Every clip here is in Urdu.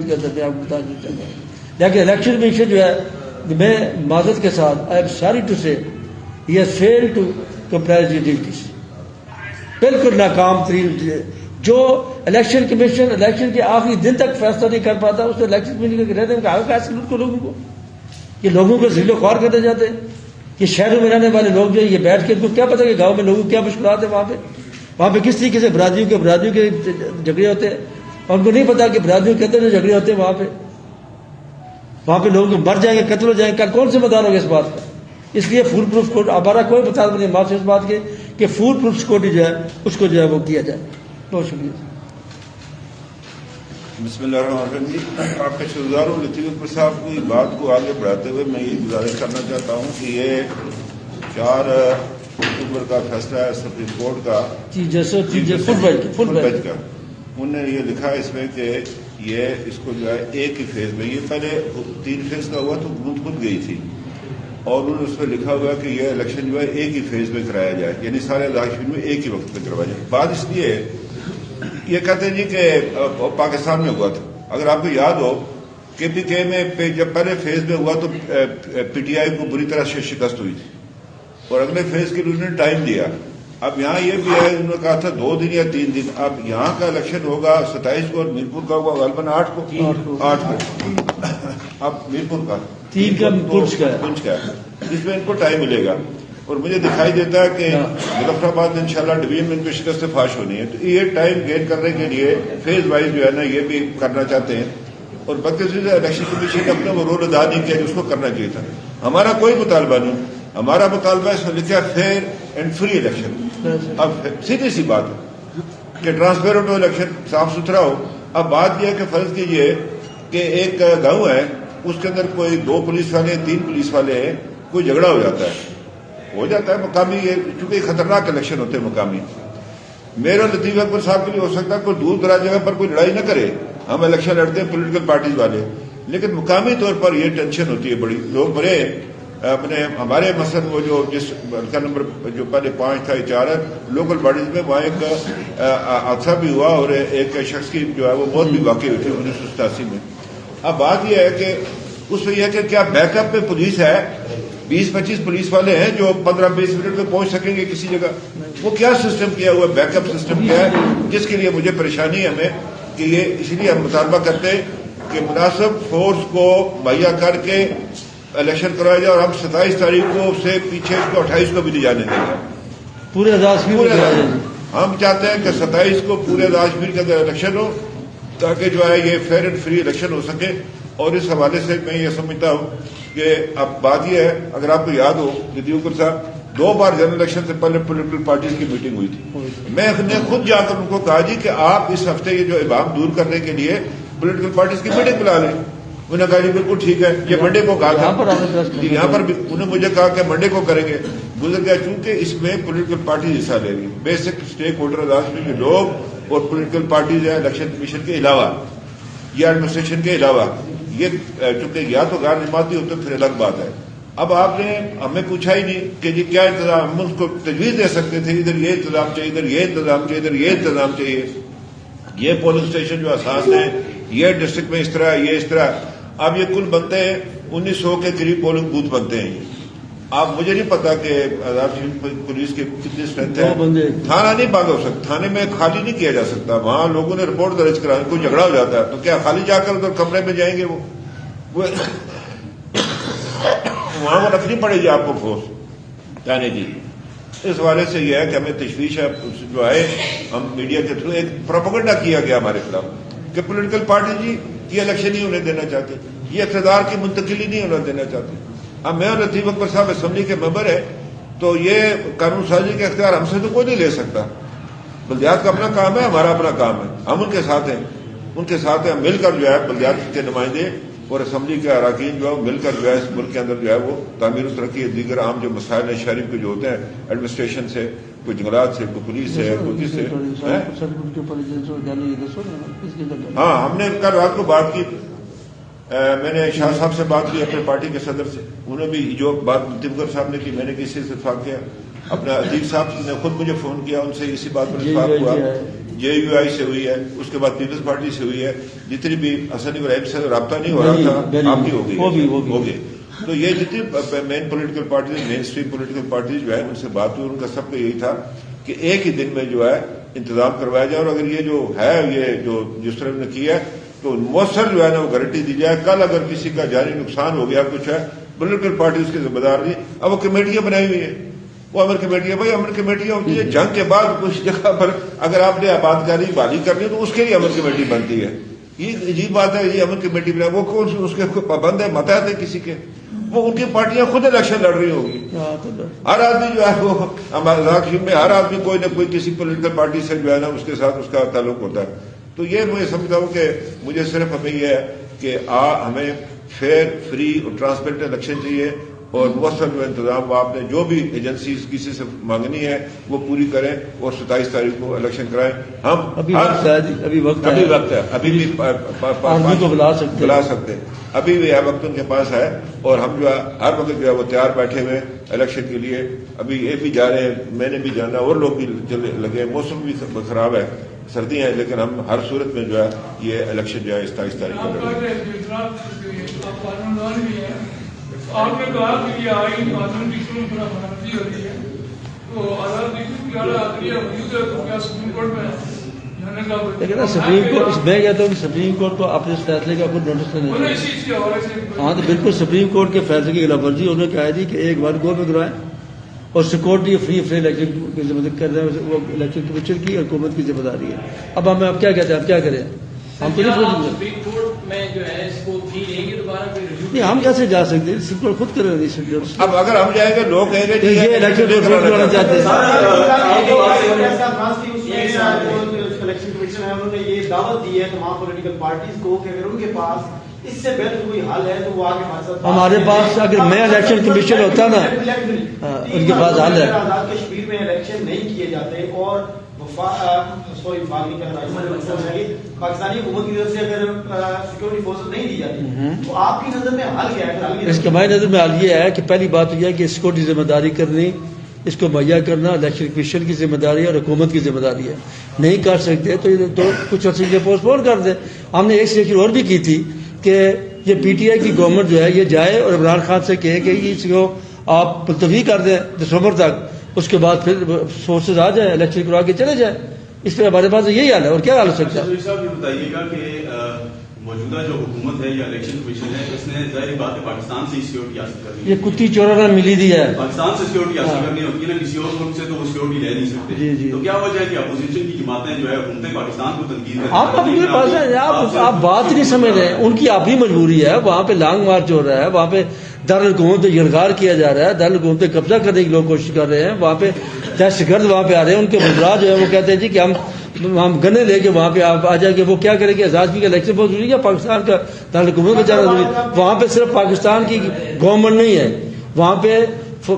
کرتے آپ کو بتا چل رہا ہے. لیکن الیکشن کمیشن جو ہے میں معذرت کے ساتھ I am sorry to say he has failed to complies the duties. بالکل ناکام ترین جو الیکشن کمیشن الیکشن کے آخری دن تک فیصلہ نہیں کر پاتا اس نے الیکشن کمیشن کے رہنے کا فیصلہ کو لوگوں کو کہ لوگوں کو ذلیل و خوار کرتے جاتے ہیں. کہ شہروں میں رہنے والے لوگ جو یہ بیٹھ کے ان کو کیا پتا کہ گاؤں میں لوگوں کو کیا مشکلات ہیں وہاں پہ کس طریقے سے برادریوں کے جھگڑے ہوتے ہیں اور ان کو نہیں پتا کہ برادریوں کے اندر جو جھگڑے ہوتے ہیں وہاں پہ لوگ مر جائیں گے قتل ہو جائیں گے. کل کون سے مدار ہوگا اس بات کا؟ اس لیے فول پروف کوڈ ہمارا کوئی مطالبہ نہیں معاف اس بات کے کہ فول پروف سیکورٹی جو ہے اس کو جو ہے وہ کیا جائے. بہت شکریہ. بسم اللہ الرحمن الرحیم. جی آپ کے شکرگزار ہوں لطیف اکبر صاحب کی بات کو آگے بڑھاتے ہوئے میں یہ گزارش کرنا چاہتا ہوں کہ یہ 4 اکتوبر کا فیصلہ ہے سپریم کورٹ کا فل بیچ کا. انہوں نے یہ لکھا اس میں کہ یہ اس کو جو ہے ایک ہی فیز میں یہ پہلے 3 فیز کا ہوا تو حکومت خود گئی تھی اور انہوں نے اس میں لکھا ہوا کہ یہ الیکشن جو ہے ایک ہی فیز میں کرایا جائے یعنی سارے الیکشن میں ایک ہی وقت میں کروایا جائے. بات اس لیے یہ کہتے ہیں جی کہ پاکستان میں ہوا تھا. اگر آپ کو یاد ہو کہ پی کے میں جب پہلے فیز میں ہوا تو پی ٹی آئی کو بری طرح سے شکست ہوئی تھی اور اگلے فیز کے لیے انہوں نے ٹائم دیا. اب یہاں یہ بھی ہے انہوں نے کہا تھا 2 دن یا 3 دن. اب یہاں کا الیکشن ہوگا 27 کو اور میرپور کا ہوگا غالباً 8 کو. اب میرپور کا 3 کا پنچ کا ہے جس میں ان کو ٹائم ملے گا اور مجھے دکھائی دیتا ہے کہ مظفر آباد میں انشاءاللہ ڈویژن میں ان کو شکست فاش ہونی ہے. تو یہ ٹائم گین کرنے کے لیے فیز وائز جو ہے نا یہ بھی کرنا چاہتے ہیں اور بدقسمتی سے الیکشن کمیشن نے اپنا وہ رول ادا نہیں کیا جس کو کرنا چاہیے تھا. ہمارا کوئی مطالبہ نہیں. ہمارا مطالبہ اس میں لکھا فیئر اینڈ فری الیکشن. اب سیدھی سی بات ہے کہ ٹرانسپیرنٹ ہو الیکشن صاف ستھرا ہو. اب بات یہ ہے کہ فرض کیجئے کہ ایک گاؤں ہے اس کے اندر کوئی 2 پولیس والے 3 پولیس والے ہیں کوئی جھگڑا ہو جاتا ہے مقامی. یہ چونکہ خطرناک الیکشن ہوتے ہیں مقامی. میرا لطیف اکبر صاحب کے لیے ہو سکتا ہے کوئی دور دراز جگہ پر کوئی لڑائی نہ کرے. ہم الیکشن لڑتے ہیں پولیٹیکل پارٹیز والے لیکن مقامی طور پر یہ ٹینشن ہوتی ہے بڑی. لوگ بڑے اپنے ہمارے مثلا وہ جو جس حلقہ نمبر جو پہلے 5 تھا 4 ہے لوکل باڈیز میں وہاں ایک حادثہ بھی ہوا اور ایک شخص کی جو ہے وہ موت بھی واقع ہوئی تھی 1987 میں. اب بات یہ ہے کہ اس میں یہ ہے کہ کیا بیک اپ میں پولیس ہے 20-25 پولیس والے ہیں جو 15-20 منٹ میں پہنچ سکیں گے کسی جگہ. وہ کیا سسٹم کیا ہوا ہے بیک اپ سسٹم کیا ہے جس کے لیے مجھے پریشانی ہے ہمیں کہ یہ اس لیے ہم مطالبہ کرتے ہیں کہ مناسب فورس کو مہیا کر کے الیکشن کرایا جائے اور ہم 27 تاریخ کو سے پیچھے اس کو 28 کو بھی نہیں جانے دیں گے. پورے ہم چاہتے ہیں کہ 27 کو پورے کشمیر کے اندر الیکشن ہو تاکہ جو ہے یہ فیئر اینڈ فری الیکشن ہو سکے. اور اس حوالے سے میں یہ سمجھتا ہوں کہ اب بات یہ ہے اگر آپ کو یاد ہو لطیف اکبر صاحب 2 بار جنرل الیکشن سے پہلے پولیٹیکل پارٹیز کی میٹنگ ہوئی تھی. میں نے خود جا کر ان کو کہا جی کہ آپ اس ہفتے یہ جو ابہام دور کرنے کے لیے پولیٹیکل پارٹیز کی میٹنگ بلا لیں. انہوں نے کہا جی بالکل ٹھیک ہے. یہ منڈے کو کہا تھا یہاں پر بھی انہوں نے مجھے کہا کہ منڈے کو کریں گے. گزر گیا چونکہ اس میں پولیٹیکل پارٹیز حصہ لے گی. بیسک اسٹیک ہولڈر میں جو لوگ اور پولیٹیکل پارٹیز ہیں الیکشن کمیشن کے علاوہ یا ایڈمنسٹریشن کے علاوہ یہ چونکہ یا تو غیر جماعتی ہو تو پھر الگ بات ہے. اب آپ نے ہمیں پوچھا ہی نہیں کہ جی کیا انتظام ہم اس کو تجویز دے سکتے تھے ادھر یہ انتظام چاہیے ادھر یہ انتظام چاہیے ادھر یہ انتظام چاہیے یہ پولنگ اسٹیشن جو اساس ہے یہ ڈسٹرکٹ میں اس طرح یہ اس طرح. اب یہ کل بنتے ہیں 1900 کے قریب پولنگ بوتھ بنتے ہیں. اب مجھے نہیں پتا کہ پولیس کے کتنی اسٹرینتھ ہے. تھانہ نہیں بند ہو سکتا. تھانے میں خالی نہیں کیا جا سکتا. وہاں لوگوں نے رپورٹ درج کرا کوئی جھگڑا ہو جاتا ہے تو کیا خالی جا کر ادھر کمرے میں جائیں گے وہ وہاں وہ رکھنی پڑے گی آپ کو فورس جانے کی. اس حوالے سے یہ ہے کہ ہمیں تشویش ہے جو ہے ہم میڈیا کے تھرو ایک پروپیگنڈا کیا گیا ہمارے خلاف کہ پولیٹیکل پارٹی جی یہ الیکشن نہیں ہونے دینا چاہتے یہ اقتدار کی منتقلی نہیں ہونے دینا چاہتے. اب میں اور لطیف اکبر صاحب اسمبلی کے ممبر ہے تو یہ قانون سازی کا اختیار ہم سے تو کوئی نہیں لے سکتا. بلدیات کا اپنا کام ہے ہمارا اپنا کام ہے. ہم ان کے ساتھ ہیں ہم مل کر جو ہے بلدیات کے نمائندے اور اسمبلی کے اراکین جو ہے مل کر جو ہے اس ملک کے اندر جو ہے وہ تعمیر و ترقی دیگر عام جو مسائل ہیں شہری کے جو ہوتے ہیں ایڈمنسٹریشن سے کوئی جنگلات سے کوئی پولیس سے کوئی کس سے. ہاں ہم نے کل رات کو بات کی. میں نے شاہ صاحب سے بات کی اپنے پارٹی کے صدر سے. انہوں نے بھی جو بات لطیف صاحب نے کی میں نے کسی سے اتفاق کیا. اپنا عزیز صاحب نے خود مجھے فون کیا ان سے اسی بات پر اتفاق ہوا JUI سے ہوئی ہے, اس کے بعد پیپلز پارٹی سے ہوئی ہے, جتنی بھی حسن ابراہیم سے رابطہ نہیں ہو رہا تھا آپ کی ہو گئی. تو یہ جتنی مین پولیٹیکل پارٹیز, مین اسٹریم پولیٹیکل پارٹیز جو ہے ان سے بات ہوئی, ان کا سب کا یہی تھا کہ ایک ہی دن میں جو ہے انتظام کروایا جائے, اور اگر یہ جو ہے یہ جو جس طرح نے کیا ہے تو مؤثر جو ہے نا وہ گارنٹی دی جائے. کل اگر کسی کا جانی نقصان ہو گیا کچھ ہے, پولیٹیکل پارٹی اس کی ذمہ دار نہیں. اب وہ کمیٹیاں بنائی ہوئی ہیں, وہ امر کمیٹیاں, بھائی امر کمیٹیاں ہوتی ہے جنگ کے بعد کچھ جگہ پر اگر آپ نے آبادکاری بحالی کرنی ہے تو اس کے لیے امر کمیٹی بنتی ہے. یہ عجیب بات ہے, یہ امر کمیٹی بنا, وہ کون اس کے پابند ہے, متحد ہے کسی کے, وہ ان کی پارٹیاں خود الیکشن لڑ رہی ہوگی. ہر آدمی جو ہے وہ ہمارے راکشن میں ہر آدمی کوئی نہ کوئی کسی پولیٹیکل پارٹی سے جو ہے نا اس کے ساتھ اس کا تعلق ہوتا ہے. تو یہ میں سمجھتا ہوں کہ مجھے صرف ہمیں یہ ہے کہ ہمیں فیئر, فری اور ٹرانسپیرنٹ الیکشن چاہیے, اور مؤثر جو انتظام آپ نے جو بھی ایجنسیز کسی سے مانگنی ہے وہ پوری کریں, اور 27 تاریخ کو الیکشن کرائیں. ہم ابھی وقت ہے, ابھی بھی بلا سکتے, ابھی بھی وقت ان کے پاس ہے, اور ہم جو ہے ہر وقت جو ہے وہ تیار بیٹھے ہوئے الیکشن کے لیے. ابھی یہ بھی جا رہے ہیں, میں نے بھی جانا, اور لوگ بھی لگے, موسم بھی خراب ہے, سردی ہے, لیکن ہم ہر صورت میں جو ہے یہ الیکشن جو ہے 27 تاریخ کو آپ نے کہا کہ یہ آئین قانون کی شروع پر منافی ہو رہی ہے, تو آزاد کیا سپریم کورٹ میں لیکن سپریم کورٹ, میں کہتا ہوں کہ سپریم کورٹ کو اپنے اس فیصلے کا خود نوٹس لینا چاہیے. ہاں تو بالکل سپریم کورٹ کے فیصلے کی خلاف ورزی انہوں نے کہا جی کہ ایک بار گو میں کرائیں, اور سیکورٹی فری الیکشن کی ذمہ کر رہے ہیں, وہ الیکشن کمیشن کی حکومت کی ذمہ داری ہے. اب ہم کیا کہتے ہیں, اب کیا کریں, ہم تو نہیں, ہم کیسے جا سکتے ہیں, سپریم کورٹ خود کرے نہیں. اب اگر ہم جائیں گے لوگ کہیں گے یہ الیکشن کرانا چاہتے ہیں. الیکشن کمیشن ہے, انہوں نے یہ دعوت دی ہے تمام پولیٹیکل پارٹیز کو کہ اگر ان کے پاس اس سے بہتر کوئی حل ہے تو وہ آگے ہمارے ساتھ. ہمارے پاس اگر میں الیکشن کمیشن ہوتا نا, ان کے پاس حل ہے. آزاد کشمیر میں الیکشن نہیں کیے جاتے, اور پاکستانی حکومت کی طرف سے اگر سیکورٹی فورسز نہیں دی جاتی تو آپ کی نظر میں حل کیا ہے؟ اس کے ہماری نظر میں حل یہ ہے کہ پہلی بات یہ ہے کہ سیکورٹی ذمہ داری کرنی, اس کو مہیا کرنا الیکشن کمیشن کی ذمہ داری ہے اور حکومت کی ذمہ داری ہے. نہیں کر سکتے تو کچھ عرصے کے پوسٹ پون کر دیں. ہم نے ایک سیکشن اور بھی کی تھی کہ یہ PTI کی گورنمنٹ جو ہے یہ جائے اور عمران خان سے کہے کہ اس کو آپ ملتوی کر دیں دسمبر تک, اس کے بعد پھر فورسز آ جائیں, الیکشن کروا کے چلے جائیں. اس پہ ہمارے پاس یہی حال ہے, اور کیا حال ہو سکتا ہے. صاحب یہ بتائیے گا کہ موجودہ جو حکومت ہے یا الیکشن کمیشن ہے, اس نے ظاہر بات ہے پاکستان سے سیکورٹی حاصل کرنی ہے, یہ کتی چورانہ ملی دی ہے, پاکستان سے سیکورٹی حاصل کرنی ہوتی ہے نا, کسی اور ملک سے تو وہ سیکورٹی لے نہیں سکتے. تو کیا وجہ ہے کہ اپوزیشن کی جماعتیں جو ہے حکومت پاکستان کو تنقید کرتی ہیں؟ آپ اپنے پاس ہیں, آپ بات نہیں سمجھ رہے ہیں. ان کی اپنی مجبوری ہے, وہاں پہ لانگ مارچ ہو رہا ہے, وہاں پہ دارالحکومت پہ یلغار کیا جا رہا ہے, دارالحکومت پہ قبضہ کرنے کی لوگ کوشش کر رہے ہیں, وہاں پہ دہشت گرد وہاں پہ آ رہے ہیں. ان کے مجرا جو ہے وہ کہتے ہیں جی کہ ہم گنے لے کے وہاں پہ آپ آ جائیں گے. وہ کیا کریں گے, آزادی کا الیکشن بہت ضروری ہے, پاکستان کا دارالحکومت کا جانا ضروری ہے. وہاں پہ صرف پاکستان کی گورنمنٹ نہیں ہے, وہاں پہ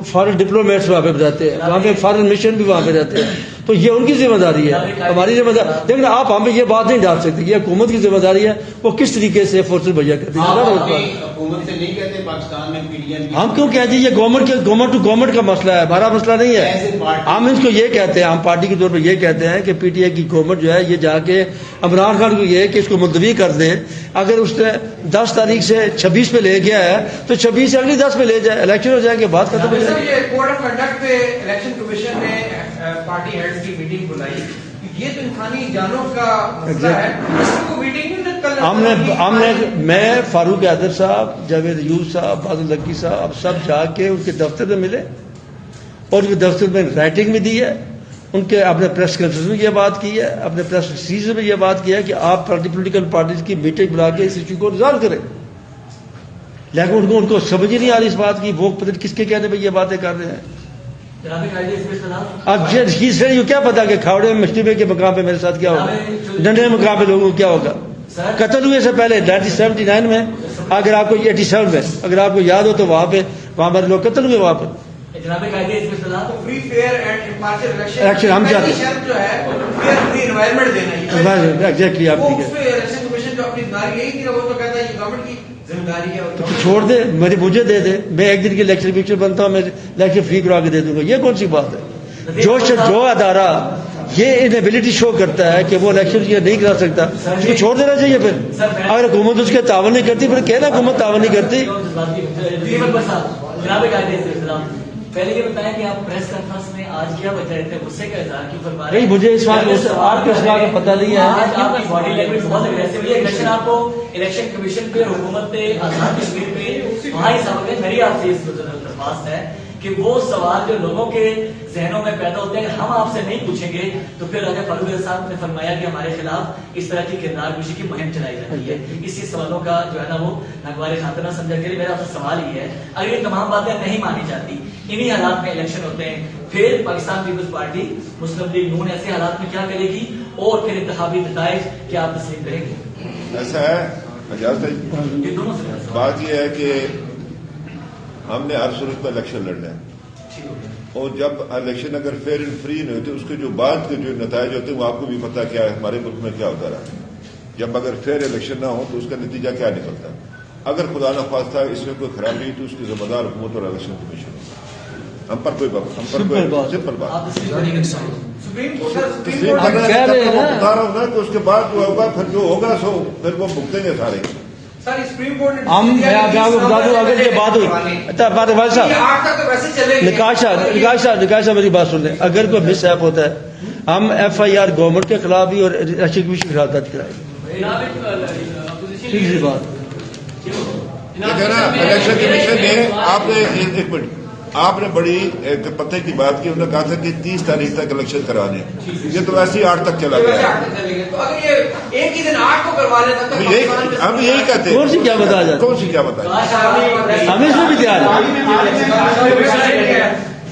فارن ڈپلومیٹس وہاں پہ رہتے ہیں, وہاں پہ فارن مشن بھی وہاں پہ رہتے ہیں. تو یہ ان کی ذمہ داری ہے, ہماری ذمہ داری. لیکن آپ ہمیں یہ بات نہیں ڈال سکتے, یہ حکومت کی ذمہ داری ہے وہ کس طریقے سے فورسز مہیا کرتی ہے. حکومت سے نہیں کہتے پاکستان میں ہم کیوں کہتے ہیں, یہ گورنمنٹ ٹو گورنمنٹ کا مسئلہ ہے, ہمارا مسئلہ نہیں ہے. ہم اس کو یہ کہتے ہیں, ہم پارٹی کے طور پر یہ کہتے ہیں کہ PTI کی گورنمنٹ جو ہے یہ جا کے عمران خان کو یہ کہ اس کو ملتوی کر دیں. اگر اس نے 10 تاریخ سے 26 پہ لے گیا ہے تو 26 سے اگلی 10 پہ لے جائے, الیکشن ہو جائے گے, بات ختم ہو جائے گی. کوڈ آف کنڈکٹ پہ الیکشن کمیشن نے پارٹی ہیڈز کی میٹنگ بلائی, یہ تو انسانی جانوں کا مسئلہ ہے, اس کو میٹنگ ہم نے میں فاروق حیدر صاحب, جاوید ایوب صاحب, بادل لکی صاحب سب جا کے ان کے دفتر میں ملے, اور ان کے دفتر میں رائٹنگ بھی دی ہے. ان کے اپنے پریس کانفرنس میں یہ بات کی ہے, اپنے پریس ریلیز میں یہ بات کی ہے کہ آپ پولیٹیکل پارٹیز کی میٹنگ بلا کے اس ایشو کو ریزالو کریں. لیکن ان کو سمجھ ہی نہیں آ رہی اس بات کی, وہ پتہ کس کے کہنے پہ یہ باتیں کر رہے ہیں. اب یہ کیا پتا کہ کھاوڑے میں مشتبے کے مقام پہ میرے ساتھ کیا ہوگا, ڈنڈے مقام پہ لوگوں کو کیا ہوگا. قتل ہوئے سے پہلے 1979 میں, اگر آپ کو 87 میں اگر آپ کو یاد ہو تو وہاں ہمارے لوگ قتل ہوئے وہاں پہ. الیکشن ہم چاہتے ہیں ایگزیکٹلی آپ ٹھیک ہے, تو چھوڑ دے, مجھے دے دے, میں ایک دن کی الیکشن بنتا ہوں, میں الیکشن فری کروا کے دے دوں گا. یہ کون سی بات ہے؟ جو ادارہ یہ انیبلٹی شو کرتا ہے کہ وہ الیکشن یہ نہیں کرا سکتا، اس کو چھوڑ دینا چاہیے پھر. اگر حکومت اس کے تعاون نہیں کرتی پھر کہنا حکومت تعاون نہیں کرتی. پہلے یہ بتائیں کہ آپ پریس کانفرنس میں آج کیا وجہ رہتے ہیں، غصے کا اظہار کیوں فرما رہے ہیں؟ نہیں مجھے اس بات آپ کو اس بات کا پتہ نہیں ہے. آج آپ کی باڈی لینگویج بہت اگریسو ہے. الیکشن آپ کو الیکشن کمیشن پہ حکومت پہ آزاد کشمیر پہ وہاں ہی سبق ہے. میری آپ سے اس درخواست ہے کہ وہ سوال جو لوگوں کے ذہنوں میں پیدا ہوتے ہیں ہم آپ سے نہیں پوچھیں گے تو پھر اگر فاروق صاحب نے فرمایا کہ ہمارے خلاف اس طرح کی کردار کشی کی مہم چلائی جاتی ہے، اسی سوالوں کا جو ہے نا وہ ناگوار خاطر نہ سمجھا کرے. میرا آپ سے سوال یہ ہے، اگر یہ تمام باتیں نہیں مانی جاتی، انہی حالات میں الیکشن ہوتے ہیں، پھر پاکستان پیپلز پارٹی مسلم لیگ نون ایسے حالات میں کیا کرے گی اور پھر انتخابی نتائج کیا آپ تسلیم کریں گے؟ ایسا ہے اجازت ہے، یہ دونوں سے بات یہ ہے کہ ہم نے ہر صورت میں الیکشن لڑنا ہے، اور جب الیکشن اگر فیئر اینڈ فری نہیں ہوتے اس کے جو بعد کے جو نتائج ہوتے ہیں وہ آپ کو بھی پتا کیا ہے ہمارے ملک میں کیا ہوتا رہا. جب اگر فیئر الیکشن نہ ہو تو اس کا نتیجہ کیا نکلتا ہے. اگر خدا نخواستہ اس میں کوئی خرابی ہوئی تو اس کی ذمہ دار حکومت اور الیکشن کمیشن ہے. ہم پر کوئی سمپل بات سپریم کورٹ تسلیم کرنا ہے. بتا رہا ہوں نا کہ اس کے بعد جو ہوگا پھر جو ہوگا سو پھر وہ بھگتیں گے سارے. ہم میں آپ کو بتا دوں اگر یہ بات ہوئی بات بھائی صاحب نکاش صاحب میری بات سن لیں. اگر کوئی مس ایپ ہوتا ہے ہم ایف آئی آر گورنمنٹ کے خلاف بھی اور الیکشن کمیشن کے خلاف درج کرائیں گے. سیدھی سی بات دیکھیں نا الیکشن کمیشن نے آپ نے ایک منٹ آپ نے بڑی ایک پتے کی بات کی، انہوں نے کہا تھا کہ 30 تاریخ تک الیکشن کرانے ہیں. یہ تو ویسے ہی 8 تک چلا گیا. ہم یہی کہتے ہیں. کون سی کیا بتا جاتا کون سی کیا بتائیں ہم اس میں بھی تیار ہیں.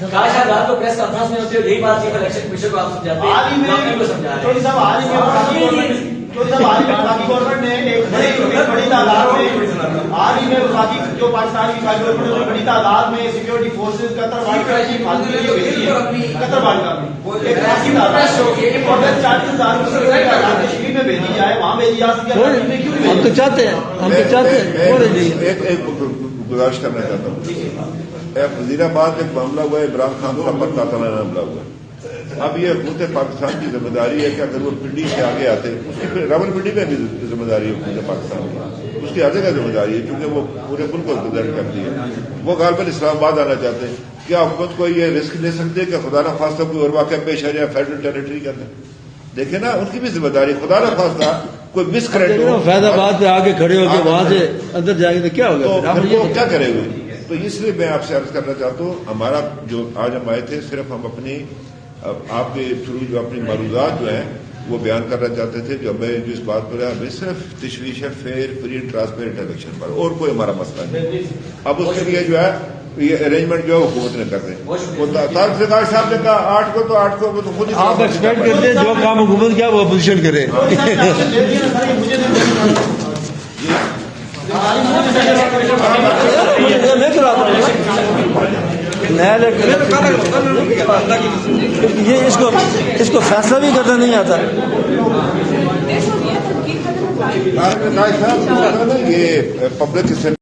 کاش آپ رات کو پریس کانفرنس میں ہوتے ہو یہی بات الیکشن کمیشن کو آپ سمجھاتے گورنمنٹ نے ایک بڑی تعداد میں حال ہی میں جو پاکستان کی بڑی تعداد میں سیکورٹی فورسز قطر کشمیر میں بھیجی جائے وہاں بھیجی جا سکتی. ہم تو چاہتے ہیں ایک گزارش کرنا چاہتا ہوں. وزیر آباد میں ایک معاملہ ہوا ہے، عمران خان کا پر قاتلانہ حملہ ہوا. اب یہ حکومت پاکستان کی ذمہ داری ہے کہ اگر وہ پنڈی سے آگے آتے، اس کی راول پنڈی میں بھی ذمہ داری ہے حکومت پاکستان کی، اس کی آگے کا ذمہ داری ہے کیونکہ وہ پورے ملک کو ریپرزینٹ کرتی ہے. وہ غالباً اسلام آباد آنا چاہتے ہیں. کیا حکومت کو یہ رسک لے سکتے کہ خدا نہ خواستہ کوئی اور واقعہ پیش آ جائے فیڈرل ٹیریٹری کے اندر؟ دیکھیں نا ان کی بھی ذمہ داری. خدا نہ خواستہ کوئی مس کریکٹ ہو، فیض آباد پہ آگے کھڑے ہو کے وہاں سے اندر جائیں گے تو کیا ہوگا؟ وہ کیا کرے گا؟ تو اس لیے میں آپ سے عرض کرنا چاہتا ہوں، ہمارا جو آج ہم آئے تھے صرف ہم اپنی آپ کے تھرو جو اپنی معروضات جو ہیں وہ بیان کرنا چاہتے تھے. جو ہمیں جس بات پر ہے ہمیں صرف تشویش ہے فیئر فری ٹرانسپیرنٹ الیکشن پر، اور کوئی ہمارا مسئلہ نہیں. اب اس کے لیے جو ہے یہ ارینجمنٹ جو ہے حکومت نے کر دیں. طارق زکار صاحب نے کہا 8 کو تو 8 کو تو خود ہی آپ ایکسپیکٹ کرتے ہیں جو کام حکومت کیا وہ اپوزیشن کرے. یہ اس کو فیصلہ بھی کرنا نہیں آتا. یہ پبلک